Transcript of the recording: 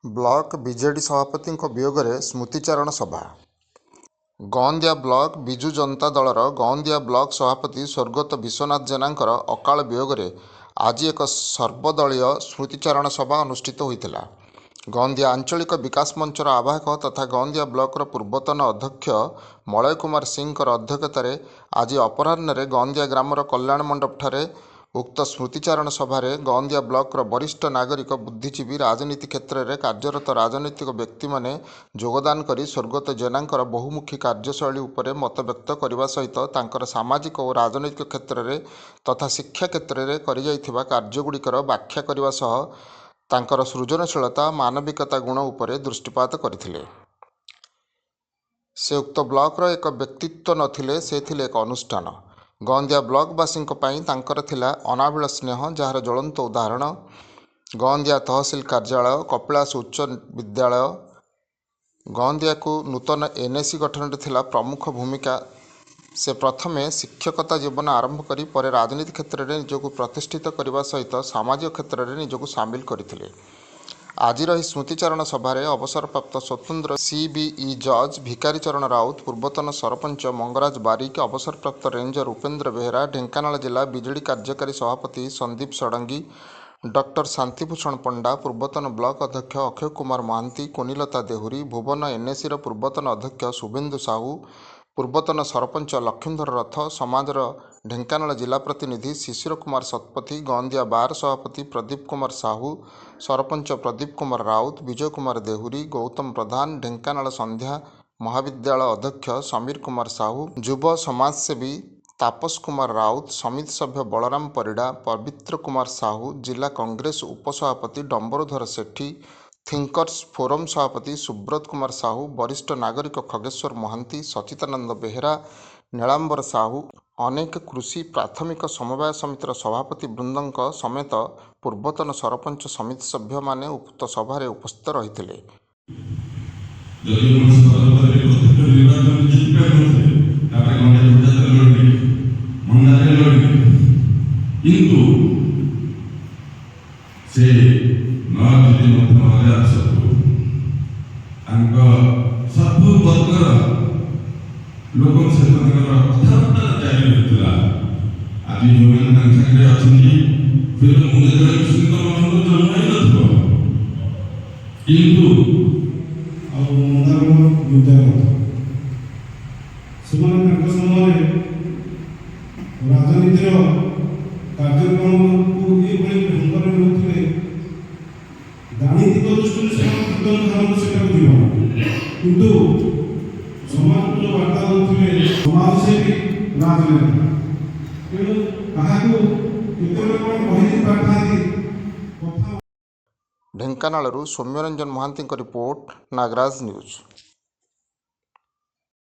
Block BJD ସଭାପତିଙ୍କ ବିୟୋଗରେ ସ୍ମୃତିଚାରଣ ସଭା। ଗଅଁଦିଆ ବ୍ଲକ ବିଜୁ ଜନତା ଦଳର ଗଅଁଦିଆ ବ୍ଲକ ସଭାପତି ସ୍ୱର୍ଗତ ବିଶ୍ୱନାଥ ଜେନାଙ୍କର ଅକାଳ ବିୟୋଗରେ ଆଜି ଏକ ସର୍ବଦଳୀୟ ସ୍ମୃତିଚାରଣ ସଭା ଅନୁଷ୍ଠିତ ହୋଇଥିଲା। ଗଅଁଦିଆ ଆଞ୍ଚଳିକ ବିକାଶ ମଞ୍ଚର ଆବାହକ ତଥା ଗଅଁଦିଆ ବ୍ଲକର ପୂର୍ବତନ ଅଧ୍ୟକ୍ଷ ମଳୟ କୁମାର ସିଂଙ୍କର ଅଧ୍ୟକ୍ଷତାରେ ଆଜି ଅପରାହ୍ନରେ ଗଅଁଦିଆ ଗ୍ରାମର କଲ୍ୟାଣ ମଣ୍ଡପଠାରେ ଉକ୍ତ ସ୍ମୃତିଚାରଣ ସଭାରେ ଗଅଁଦିଆ ବ୍ଲକର ବରିଷ୍ଠ ନାଗରିକ, ବୁଦ୍ଧିଜୀବୀ, ରାଜନୀତି କ୍ଷେତ୍ରରେ କାର୍ଯ୍ୟରତ ରାଜନୈତିକ ବ୍ୟକ୍ତିମାନେ ଯୋଗଦାନ କରି ସ୍ୱର୍ଗତ ଜେନାଙ୍କର ବହୁମୁଖୀ କାର୍ଯ୍ୟଶୈଳୀ ଉପରେ ମତବ୍ୟକ୍ତ କରିବା ସହିତ ତାଙ୍କର ସାମାଜିକ ଓ ରାଜନୈତିକ କ୍ଷେତ୍ରରେ ତଥା ଶିକ୍ଷା କ୍ଷେତ୍ରରେ କରିଯାଇଥିବା କାର୍ଯ୍ୟଗୁଡ଼ିକର ବ୍ୟାଖ୍ୟା କରିବା ସହ ତାଙ୍କର ସୃଜନଶୀଳତା, ମାନବିକତା ଗୁଣ ଉପରେ ଦୃଷ୍ଟିପାତ କରିଥିଲେ। ସେ ଉକ୍ତ ବ୍ଲକର ଏକ ବ୍ୟକ୍ତିତ୍ୱ ନଥିଲେ, ସେ ଥିଲେ ଏକ ଅନୁଷ୍ଠାନ। ଗଅଁଦିଆ ବ୍ଲକବାସୀଙ୍କ ପାଇଁ ତାଙ୍କର ଥିଲା ଅନାବିଳ ସ୍ନେହ, ଯାହାର ଜ୍ୱଳନ୍ତ ଉଦାହରଣ ଗଅଁଦିଆ ତହସିଲ କାର୍ଯ୍ୟାଳୟ, କପିଳାସ ଉଚ୍ଚ ବିଦ୍ୟାଳୟ। ଗଅଁଦିଆକୁ ନୂତନ ଏନ୍ଏସି ଗଠନରେ ଥିଲା ପ୍ରମୁଖ ଭୂମିକା। ସେ ପ୍ରଥମେ ଶିକ୍ଷକତା ଜୀବନ ଆରମ୍ଭ କରି ପରେ ରାଜନୀତି କ୍ଷେତ୍ରରେ ନିଜକୁ ପ୍ରତିଷ୍ଠିତ କରିବା ସହିତ ସାମାଜିକ କ୍ଷେତ୍ରରେ ନିଜକୁ ସାମିଲ କରିଥିଲେ। ଆଜିର ଏହି ସ୍ମୃତିଚାରଣ ସଭାରେ ଅବସରପ୍ରାପ୍ତ ସ୍ୱତନ୍ତ୍ର ସିବିଇ ଜଜ୍ ଭିକାରୀ ଚରଣ ରାଉତ, ପୂର୍ବତନ ସରପଞ୍ଚ ମଙ୍ଗରାଜ ବାରିକ, ଅବସରପ୍ରାପ୍ତ ରେଞ୍ଜର ଉପେନ୍ଦ୍ର ବେହେରା, ଢେଙ୍କାନାଳ ଜିଲ୍ଲା ବିଜେଡି କାର୍ଯ୍ୟକାରୀ ସଭାପତି ସନ୍ଦୀପ ଷଡ଼ଙ୍ଗୀ, ଡକ୍ଟର ଶାନ୍ତିଭୂଷଣ ପଣ୍ଡା, ପୂର୍ବତନ ବ୍ଲକ ଅଧ୍ୟକ୍ଷ ଅକ୍ଷୟ କୁମାର ମହାନ୍ତି, କୁନିଲତା ଦେହୁରୀ, ଭୁବନ ଏନ୍ଏସିର ପୂର୍ବତନ ଅଧ୍ୟକ୍ଷ ଶୁଭେନ୍ଦୁ ସାହୁ, ପୂର୍ବତନ ସରପଞ୍ଚ ଲକ୍ଷ୍ମୀଧର ରଥ, ସମାଜର ଢେଙ୍କାନାଳ ଜିଲ୍ଲା ପ୍ରତିନିଧି ଶିଶିର କୁମାର ଶତପଥୀ, ଗଅଁଦିଆ ବାର ସଭାପତି ପ୍ରଦୀପ କୁମାର ସାହୁ, ସରପଞ୍ଚ ପ୍ରଦୀପ କୁମାର ରାଉତ, ବିଜୟ କୁମାର ଦେହୁରୀ, ଗୌତମ ପ୍ରଧାନ, ଢେଙ୍କାନାଳ ସନ୍ଧ୍ୟା ମହାବିଦ୍ୟାଳୟ ଅଧ୍ୟକ୍ଷ ସମୀର କୁମାର ସାହୁ, ଯୁବ ସମାଜସେବୀ ତାପସ କୁମାର ରାଉତ, ସମିତି ସଭ୍ୟ ବଳରାମ ପରିଡ଼ା, ପବିତ୍ର କୁମାର ସାହୁ, ଜିଲ୍ଲା କଂଗ୍ରେସ ଉପସଭାପତି ଡମ୍ବରୁଧର ସେଠୀ, ଥିଙ୍କର୍ସ ଫୋରମ ସଭାପତି ସୁବ୍ରତ କୁମାର ସାହୁ, ବରିଷ୍ଠ ନାଗରିକ ଖଗେଶ୍ୱର ମହାନ୍ତି, ସଚିତାନନ୍ଦ ବେହେରା, ନୀଳାମ୍ବର ସାହୁ, ଅନେକ କୃଷି ପ୍ରାଥମିକ ସମବାୟ ସମିତିର ସଭାପତି ବୃନ୍ଦଙ୍କ ସମେତ ପୂର୍ବତନ ସରପଞ୍ଚ ସମିତି ସଭ୍ୟମାନେ ଉକ୍ତ ସଭାରେ ଉପସ୍ଥିତ ରହିଥିଲେ। ସବୁ ବର୍ଗର ଲୋକଙ୍କ ସହିତ କଥାବାର୍ତ୍ତା ଜାରି ରହିଥିଲା। ଆଜି ଯେଉଁମାନେ ତାଙ୍କ ସାଙ୍ଗରେ ଅଛନ୍ତି, ହୁଏତ ମୁଁ ଯେତେବେଳେ ସୁସ୍ଥ ମନକୁ ଜନ୍ମ ହେଇନଥିବ, କିନ୍ତୁ ସେମାନେ ତାଙ୍କ ସମୟରେ ରାଜନୀତିର କାର୍ଯ୍ୟକ୍ରମକୁ ଏଭଳି ଢଙ୍ଗରେ ନେଉଥିଲେ। ଗାଣିତିକ ଦୃଷ୍ଟିରୁ ସେମାନେ ସେଟାକୁ ଯିବ, କିନ୍ତୁ ସମାଜକୁ ଯେଉଁ ବାର୍ତ୍ତା ଦେଉଥିଲେ ସମାଜସେବୀ ରାଜନେତା, ତେଣୁ କାହାକୁ କେତେବେଳେ କ'ଣ କହିଦେଇ ପାରିଥାନ୍ତି। ଢେଙ୍କାନାଳରୁ ସୌମ୍ୟରଞ୍ଜନ ମହାନ୍ତିଙ୍କ ରିପୋର୍ଟ, ନାଗରାଜ ନ୍ୟୁଜ୍।